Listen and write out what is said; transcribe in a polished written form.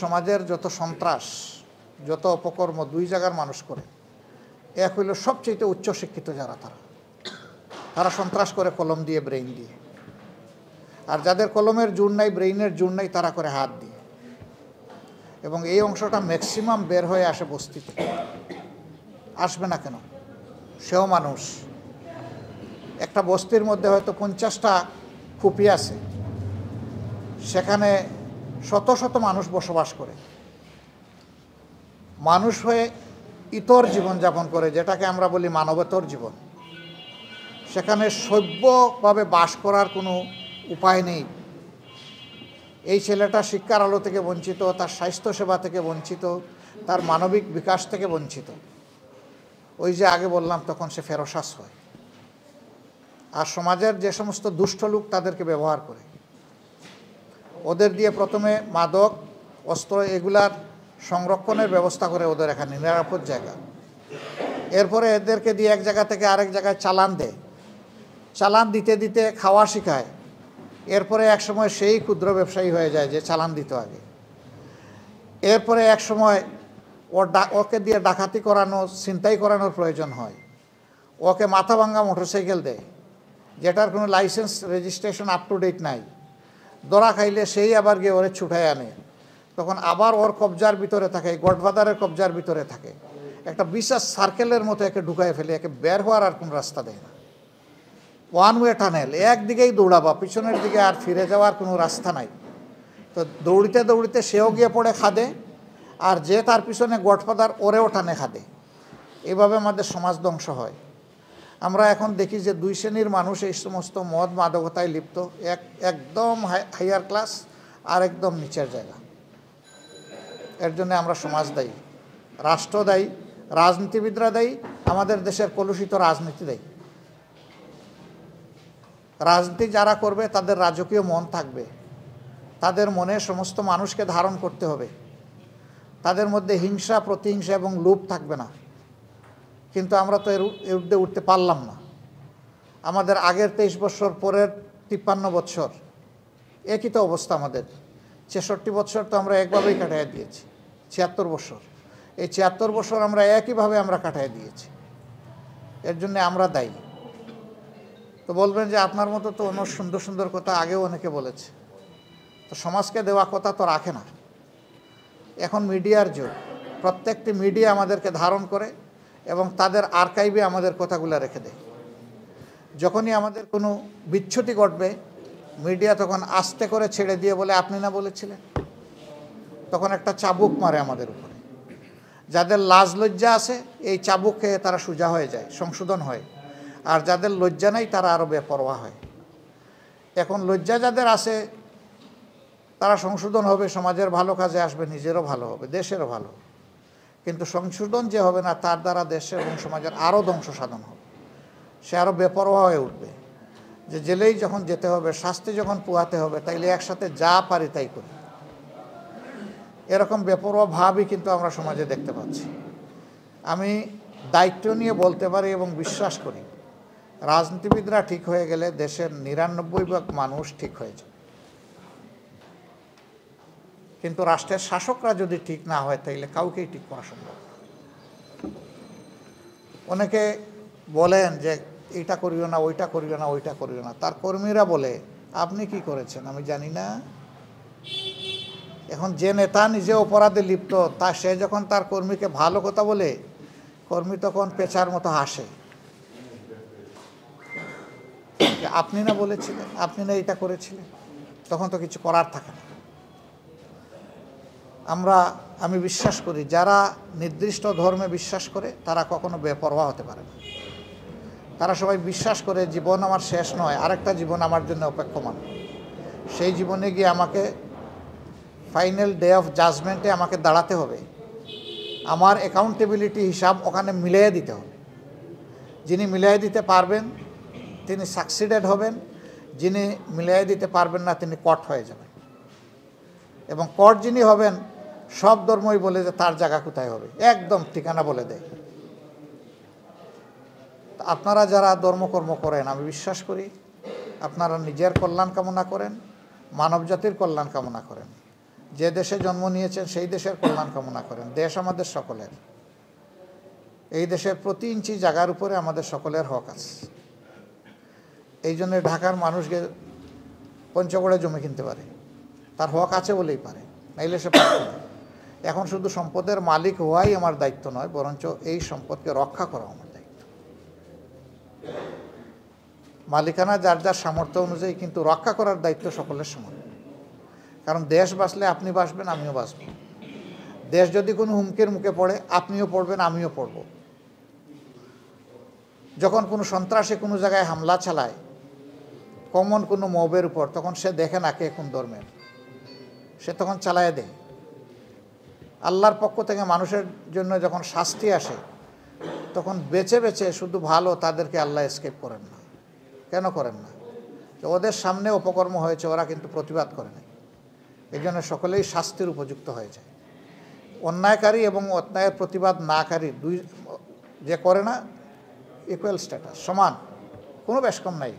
সমাজের যত সন্ত্রাস যত অপকর্ম দুই জায়গার মানুষ করে, এক হইল সবচেয়ে উচ্চশিক্ষিত যারা তারা সন্ত্রাস করে কলম দিয়ে, ব্রেইন দিয়ে। আর যাদের কলমের জোর নাই, ব্রেইনের জোর নাই, তারা করে হাত দিয়ে। এবং এই অংশটা ম্যাক্সিমাম বের হয়ে আসে বস্তিতে। আসবে না কেন? সেও মানুষ। একটা বস্তির মধ্যে হয়তো 50টা খুপি আছে, সেখানে শত শত মানুষ বসবাস করে। মানুষ হয়ে ইতর জীবনযাপন করে, যেটাকে আমরা বলি মানবেতর জীবন। সেখানে সভ্যভাবে বাস করার কোনো উপায় নেই। এই ছেলেটা শিক্ষার আলো থেকে বঞ্চিত, তার স্বাস্থ্যসেবা থেকে বঞ্চিত, তার মানবিক বিকাশ থেকে বঞ্চিত। ওই যে আগে বললাম, তখন সে ফেরোসাস হয়। আর সমাজের যে সমস্ত দুষ্ট লোক তাদেরকে ব্যবহার করে, ওদের দিয়ে প্রথমে মাদক, অস্ত্র এগুলার সংরক্ষণের ব্যবস্থা করে ওদের এখানে নিরাপদ জায়গা। এরপরে এদেরকে দিয়ে এক জায়গা থেকে আরেক জায়গায় চালান দেয়। চালান দিতে দিতে খাওয়া শেখায়। এরপরে এক সময় সেই ক্ষুদ্র ব্যবসায়ী হয়ে যায় যে চালান দিত আগে। এরপরে এক সময় ওকে দিয়ে ডাকাতি করানো, ছিনতাই করানোর প্রয়োজন হয়। ওকে মাথা ভাঙ্গা মোটরসাইকেল দেয়, যেটার কোনো licence registration up to date নাই। ধরা খাইলে সেই আবার গিয়ে ওরে ছুটাই আনে। তখন আবার ওর কবজার ভিতরে থাকে, গডফাদারের কবজার ভিতরে থাকে। একটা বিশেষ সার্কেলের মতো একে ঢুকায় ফেলে, একে বের হওয়ার আর কোনো রাস্তা দেয় না। ওয়ান ওয়ে টানেল, একদিকেই দৌড়াবা, পিছনের দিকে আর ফিরে যাওয়ার কোনো রাস্তা নাই। তো দৌড়িতে দৌড়িতে সেও গিয়ে পড়ে খাদে, আর যে তার পিছনে গডফাদার ওরেও টানে খাদে। এভাবে আমাদের সমাজ ধ্বংস হয়। আমরা এখন দেখি যে দুই শ্রেণীর মানুষ এই সমস্ত মদ মাদকতায় লিপ্ত, একদম হাইয়ার ক্লাস আর একদম নিচের জায়গা। এর জন্য আমরা সমাজ দায়ী, রাষ্ট্র দায়ী, রাজনীতিবিদরা দায়ী, আমাদের দেশের কলুষিত রাজনীতি দায়ী। রাজনীতি যারা করবে তাদের রাজকীয় মন থাকবে, তাদের মনে সমস্ত মানুষকে ধারণ করতে হবে, তাদের মধ্যে হিংসা, প্রতিহিংসা এবং লোভ থাকবে না। কিন্তু আমরা তো এর ঊর্ধ্বে উঠতে পারলাম না। আমাদের আগের 23 বছর, পরের 53 বছর একই তো অবস্থা। আমাদের 66 বছর তো আমরা একভাবেই কাটাইয়া দিয়েছি। 76 বছর, এই 76 বছর আমরা একইভাবে আমরা কাটাইয়া দিয়েছি। এর জন্য আমরা দায়ী। তো বলবেন যে আপনার মতো তো অন্য সুন্দর সুন্দর কথা আগেও অনেকে বলেছে, তো সমাজকে দেওয়া কথা তো রাখে না। এখন মিডিয়ার যুগ, প্রত্যেকটি মিডিয়া আমাদেরকে ধারণ করে এবং তাদের আর্কাইভে আমাদের কথাগুলো রেখে দেয়। যখনই আমাদের কোনো বিচ্যুতি ঘটবে, মিডিয়া তখন আস্তে করে ছেড়ে দিয়ে বলে, আপনি না বলেছিলেন। তখন একটা চাবুক মারে আমাদের উপরে। যাদের লাজ লজ্জা আছে, এই চাবুক খেয়ে তারা সোজা হয়ে যায়, সংশোধন হয়। আর যাদের লজ্জা নাই, তারা আরও বেপরোয়া হয়। এখন লজ্জা যাদের আছে, তারা সংশোধন হবে, সমাজের ভালো কাজে আসবে, নিজেরও ভালো হবে, দেশেরও ভালো হবে। কিন্তু সংশোধন যে হবে না, তার দ্বারা দেশের এবং সমাজের আরও ধ্বংস সাধন হবে। সে আরও বেপরোয়া হয়ে উঠবে, যে জেলেই যখন যেতে হবে, শাস্তি যখন পোহাতে হবে, তাইলে একসাথে যা পারি তাই করি। এরকম বেপরোয়া ভাবই কিন্তু আমরা সমাজে দেখতে পাচ্ছি। আমি দায়িত্ব নিয়ে বলতে পারি এবং বিশ্বাস করি, রাজনীতিবিদরা ঠিক হয়ে গেলে দেশের 99% মানুষ ঠিক হয়ে যায়। কিন্তু রাষ্ট্রের শাসকরা যদি ঠিক না হয়, তাইলে কাউকেই ঠিক করা সম্ভব না। অনেকে বলেন যে এইটা করিও না, ওইটা করিও না, ওইটা করিও না। তার কর্মীরা বলে, আপনি কি করেছেন আমি জানি না। এখন যে নেতা নিজে অপরাধে লিপ্ত, সে যখন তার কর্মীকে ভালো কথা বলে, কর্মী তখন পেঁচার মতো হাসে, আপনি না বলেছিলেন, আপনি না এটা করেছিলেন। তখন তো কিছু করার থাকে না। আমি বিশ্বাস করি, যারা নির্দিষ্ট ধর্মে বিশ্বাস করে তারা কখনো বেপরোয়া হতে পারে না। তারা সবাই বিশ্বাস করে, জীবন আমার শেষ নয়, আরেকটা জীবন আমার জন্য অপেক্ষমান। সেই জীবনে গিয়ে আমাকে ফাইনাল ডে অফ জাজমেন্টে আমাকে দাঁড়াতে হবে। আমার অ্যাকাউন্টেবিলিটি হিসাব ওখানে মিলিয়ে দিতে হবে। যিনি মিলিয়ে দিতে পারবেন তিনি সাকসিডেড হবেন, যিনি মিলিয়ে দিতে পারবেন না তিনি কট হয়ে যাবেন। এবং কট যিনি হবেন, সব ধর্মই বলে যে তার জায়গা কোথায় হবে, একদম ঠিকানা বলে দেয়। আপনারা যারা ধর্মকর্ম করেন, আমি বিশ্বাস করি আপনারা নিজের কল্যাণ কামনা করেন, মানব জাতির কল্যাণ কামনা করেন। যে দেশে জন্ম নিয়েছেন সেই দেশের কল্যাণ কামনা করেন। দেশ আমাদের সকলের, এই দেশের প্রতি ইঞ্চি জায়গার উপরে আমাদের সকলের হক আছে। এই জন্য ঢাকার মানুষকে পঞ্চগড়ে জমি কিনতে পারে, তার হক আছে বলেই পারে, নাইলে সে পারে না। এখন শুধু সম্পদের মালিক হওয়াই আমার দায়িত্ব নয়, বরঞ্চ এই সম্পদকে রক্ষা করা আমার দায়িত্ব। মালিকানা যার যার সামর্থ্য অনুযায়ী, কিন্তু রক্ষা করার দায়িত্ব সকলের সমান। কারণ দেশ বাঁচলে আপনি বাঁচবেন, আমিও বাঁচব। দেশ যদি কোনো হুমকির মুখে পড়ে, আপনিও পড়বেন, আমিও পড়ব। যখন কোনো সন্ত্রাসী কোনো জায়গায় হামলা চালায় কমন কোনো মবের উপর, তখন সে দেখে না কে কোন ধর্মের, সে তখন চালায় দেয়। আল্লাহর পক্ষ থেকে মানুষের জন্য যখন শাস্তি আসে, তখন বেছে বেছে শুধু ভালো তাদেরকে আল্লাহ এসকেপ করেন না। কেন করেন না? ওদের সামনে অপকর্ম হয়েছে, ওরা কিন্তু প্রতিবাদ করে না। এই জন্য সকলেই শাস্তির উপযুক্ত হয়ে যায়। অন্যায়কারী এবং অন্যায়ের প্রতিবাদ নাকারী দুই যে করে না, ইকুয়াল স্ট্যাটাস, সমান, কোনো বেশকম নাই।